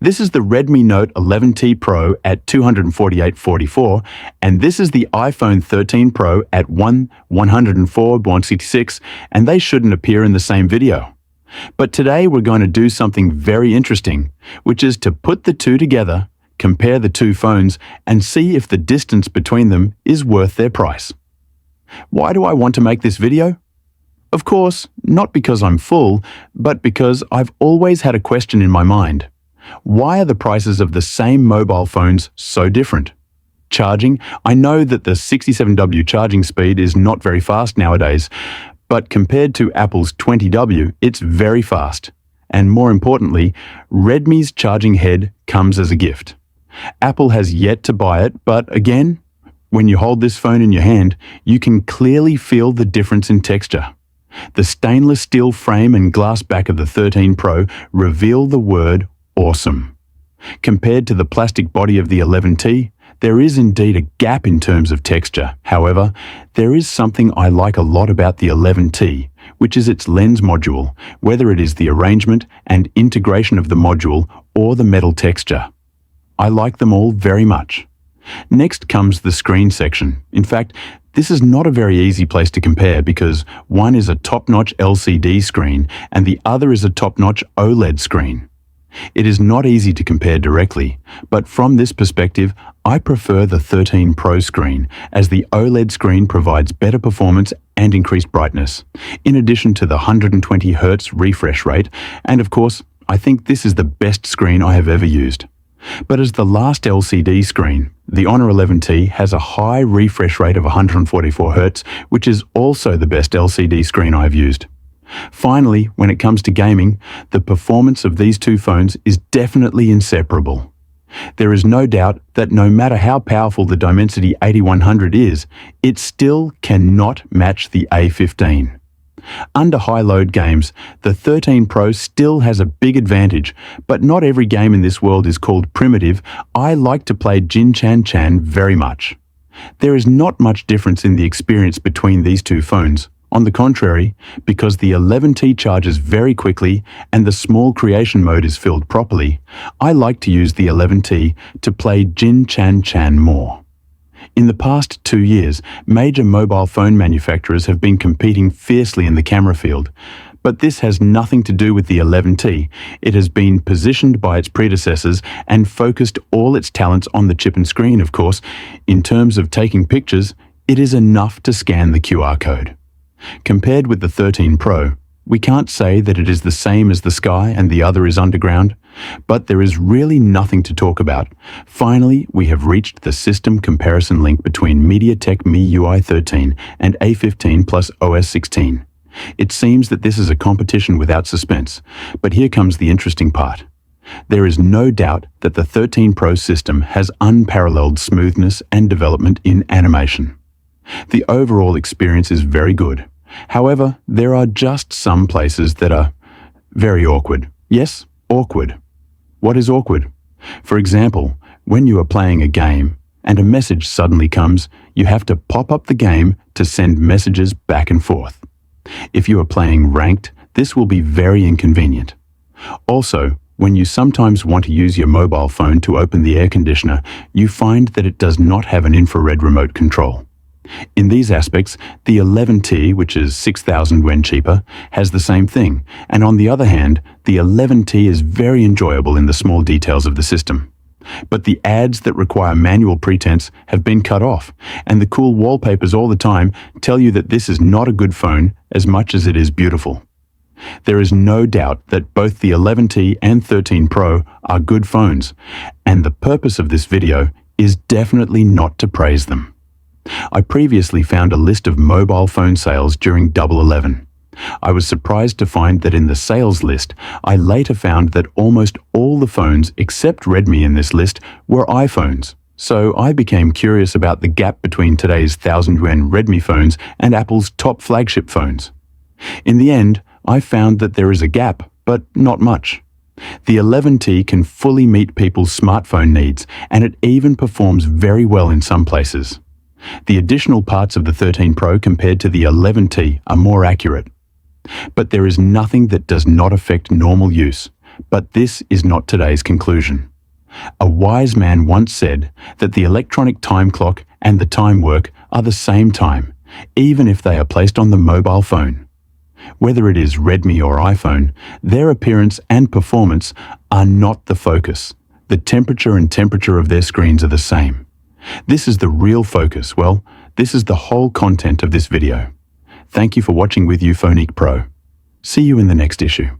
This is the Redmi Note 11T Pro at $248.44, and this is the iPhone 13 Pro at $104.166, and they shouldn't appear in the same video. But today we're going to do something very interesting, which is to put the two together, compare the two phones, and see if the distance between them is worth their price. Why do I want to make this video? Of course, not because I'm full, but because I've always had a question in my mind. Why are the prices of the same mobile phones so different? Charging, I know that the 67W charging speed is not very fast nowadays, but compared to Apple's 20W, it's very fast. And more importantly, Redmi's charging head comes as a gift. Apple has yet to buy it, but again, when you hold this phone in your hand, you can clearly feel the difference in texture. The stainless steel frame and glass back of the 13 Pro reveal the word awesome. Compared to the plastic body of the 11T, there is indeed a gap in terms of texture. However, there is something I like a lot about the 11T, which is its lens module, whether it is the arrangement and integration of the module or the metal texture. I like them all very much. Next comes the screen section. In fact, this is not a very easy place to compare because one is a top-notch LCD screen and the other is a top-notch OLED screen. It is not easy to compare directly, but from this perspective, I prefer the 13 Pro screen as the OLED screen provides better performance and increased brightness, in addition to the 120 Hz refresh rate, and of course, I think this is the best screen I have ever used. But as the last LCD screen, the Honor 11T has a high refresh rate of 144 Hz, which is also the best LCD screen I've used. Finally, when it comes to gaming, the performance of these two phones is definitely inseparable. There is no doubt that no matter how powerful the Dimensity 8100 is, it still cannot match the A15. Under high-load games, the 13 Pro still has a big advantage, but not every game in this world is called primitive. I like to play Jin Chan Chan very much. There is not much difference in the experience between these two phones. On the contrary, because the 11T charges very quickly and the small creation mode is filled properly, I like to use the 11T to play Jin Chan Chan more. In the past 2 years, major mobile phone manufacturers have been competing fiercely in the camera field. But this has nothing to do with the 11T. It has been positioned by its predecessors and focused all its talents on the chip and screen, of course. In terms of taking pictures, it is enough to scan the QR code. Compared with the 13 Pro, we can't say that it is the same as the sky and the other is underground, but there is really nothing to talk about. Finally, we have reached the system comparison link between MediaTek MIUI 13 and A15 plus OS 16. It seems that this is a competition without suspense, but here comes the interesting part. There is no doubt that the 13 Pro system has unparalleled smoothness and development in animation. The overall experience is very good. However, there are just some places that are very awkward. Yes, awkward. What is awkward? For example, when you are playing a game and a message suddenly comes, you have to pop up the game to send messages back and forth. If you are playing ranked, this will be very inconvenient. Also, when you sometimes want to use your mobile phone to open the air conditioner, you find that it does not have an infrared remote control. In these aspects, the 11T, which is 6,000 Yuan cheaper, has the same thing, and on the other hand, the 11T is very enjoyable in the small details of the system. But the ads that require manual pretense have been cut off, and the cool wallpapers all the time tell you that this is not a good phone as much as it is beautiful. There is no doubt that both the 11T and 13 Pro are good phones, and the purpose of this video is definitely not to praise them. I previously found a list of mobile phone sales during Double 11. I was surprised to find that in the sales list, I later found that almost all the phones except Redmi in this list were iPhones. So I became curious about the gap between today's 1,000 Yuan Redmi phones and Apple's top flagship phones. In the end, I found that there is a gap, but not much. The 11T can fully meet people's smartphone needs, and it even performs very well in some places. The additional parts of the 13 Pro compared to the 11T are more accurate. But there is nothing that does not affect normal use. But this is not today's conclusion. A wise man once said that the electronic time clock and the time work are the same time, even if they are placed on the mobile phone. Whether it is Redmi or iPhone, their appearance and performance are not the focus. The temperature and temperature of their screens are the same. This is the real focus. Well, this is the whole content of this video. Thank you for watching with you, Phoneek-pro. See you in the next issue.